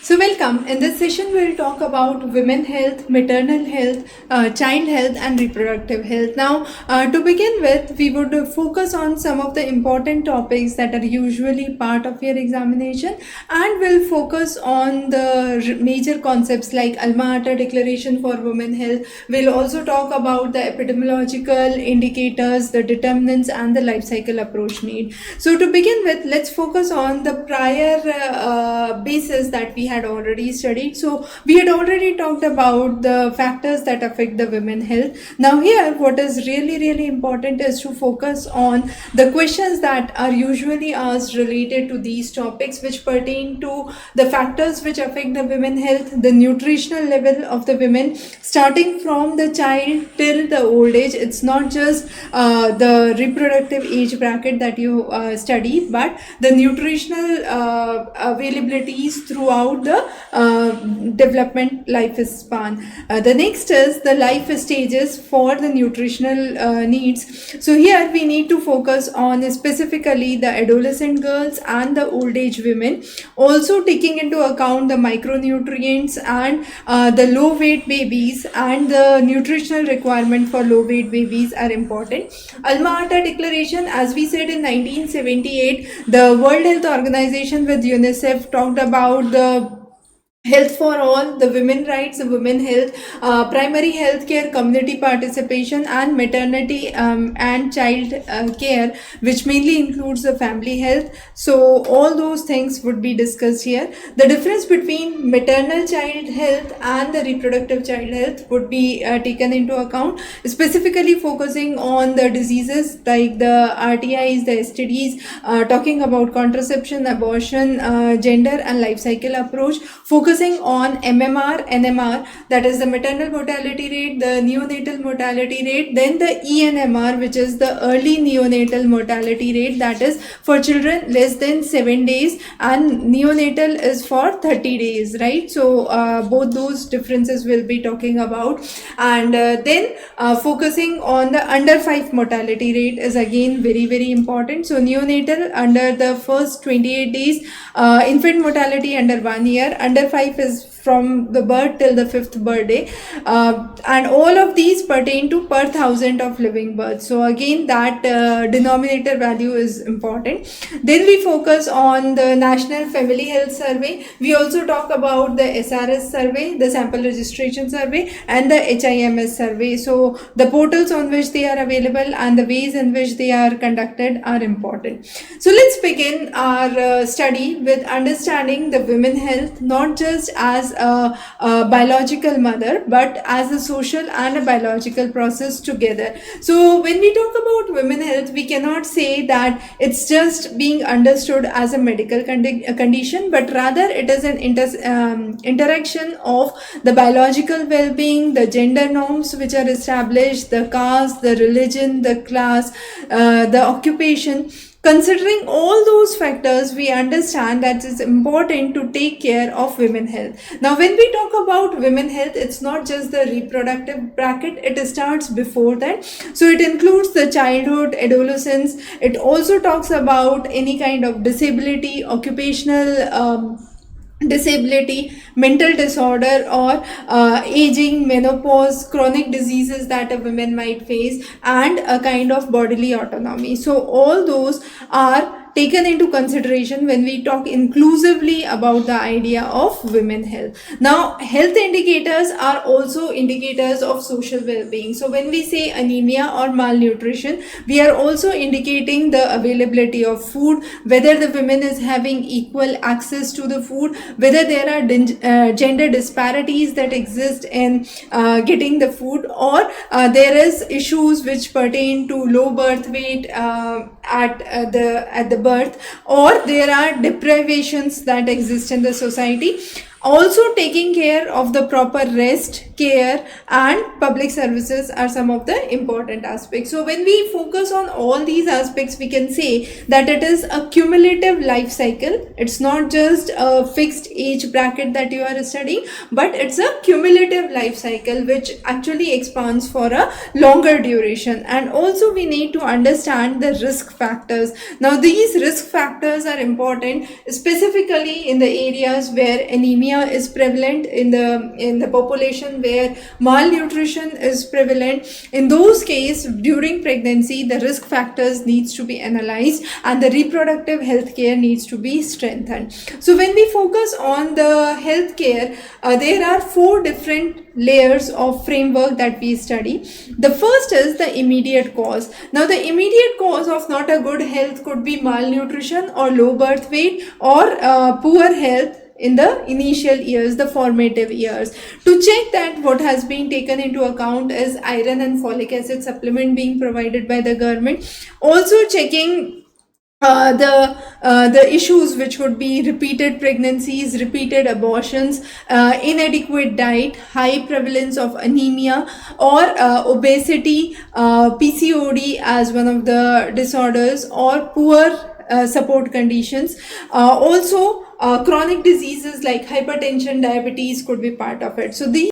So, welcome. In this session, we'll talk about women health, maternal health, child health, and reproductive health. Now, to begin with, we would focus on some of the important topics that are usually part of your examination, and we'll focus on the major concepts like Alma Ata Declaration for Women Health. We'll also talk about the epidemiological indicators, the determinants, and the life cycle approach need. So, to begin with, let's focus on the prior basis that we had already studied. So we had already talked about the factors that affect the women health. Now here what is really important is to focus on the questions that are usually asked related to these topics, which pertain to the factors which affect the women health, the nutritional level of the women, starting from the child till the old age. It's not just the reproductive age bracket that you study, but the nutritional availabilities throughout the development lifespan. The next is the life stages for the nutritional needs. So here we need to focus on specifically the adolescent girls and the old age women, also taking into account the micronutrients and the low weight babies, and the nutritional requirement for low weight babies are important. Alma Ata Declaration, as we said in 1978, the World Health Organization with UNICEF talked about the health for all, the women rights, the women health, primary health care, community participation, and maternity and child care, which mainly includes the family health. So all those things would be discussed here. The difference between maternal child health and the reproductive child health would be taken into account, specifically focusing on the diseases like the RTIs, the STDs, talking about contraception, abortion, gender and life cycle approach, focusing on MMR, NMR, that is the maternal mortality rate, the neonatal mortality rate, then the ENMR, which is the early neonatal mortality rate, that is for children less than 7 days, and neonatal is for 30 days, right? So both those differences we'll be talking about. And then focusing on the under 5 mortality rate is again very important. So neonatal under the first 28 days, infant mortality under 1 year, under 5 is from the birth till the 5th birthday, and all of these pertain to per thousand of living births. So again that denominator value is important. Then we focus on the National Family Health Survey. We also talk about the SRS survey, the Sample Registration Survey, and the HIMS survey. So the portals on which they are available and the ways in which they are conducted are important. So let's begin our study with understanding the women health, not just as a biological mother, but as a social and a biological process together. So when we talk about women health, we cannot say that it's just being understood as a medical condition, but rather it is an interaction of the biological well-being, the gender norms which are established, the caste, the religion, the class, the occupation. Considering all those factors, we understand that it's important to take care of women health. Now, when we talk about women health, it's not just the reproductive bracket, it starts before that. So it includes the childhood, adolescence. It also talks about any kind of disability, occupational disability, mental disorder, or aging, menopause, chronic diseases that a woman might face, and a kind of bodily autonomy. So all those are taken into consideration when we talk inclusively about the idea of women health. Now, health indicators are also indicators of social well-being. So when we say anemia or malnutrition, we are also indicating the availability of food, whether the women is having equal access to the food, whether there are gender disparities that exist in getting the food, or there is issues which pertain to low birth weight at the birth, or there are deprivations that exist in the society. Also, taking care of the proper rest, care, and public services are some of the important aspects. So when we focus on all these aspects, we can say that it is a cumulative life cycle. It's not just a fixed age bracket that you are studying, but it's a cumulative life cycle which actually expands for a longer duration. And also we need to understand the risk factors. Now these risk factors are important, specifically in the areas where anemia anemia is prevalent in the population, where malnutrition is prevalent. In those cases, during pregnancy, the risk factors needs to be analyzed and the reproductive health care needs to be strengthened. So when we focus on the health care, there are 4 different layers of framework that we study. The first is the immediate cause. Now, the immediate cause of not a good health could be malnutrition or low birth weight or poor health in the initial years, the formative years. To check that, what has been taken into account is iron and folic acid supplement being provided by the government. Also checking the issues which would be repeated pregnancies, repeated abortions, inadequate diet, high prevalence of anemia or obesity, PCOD as one of the disorders, or poor support conditions. Also chronic diseases like hypertension, diabetes could be part of it. So these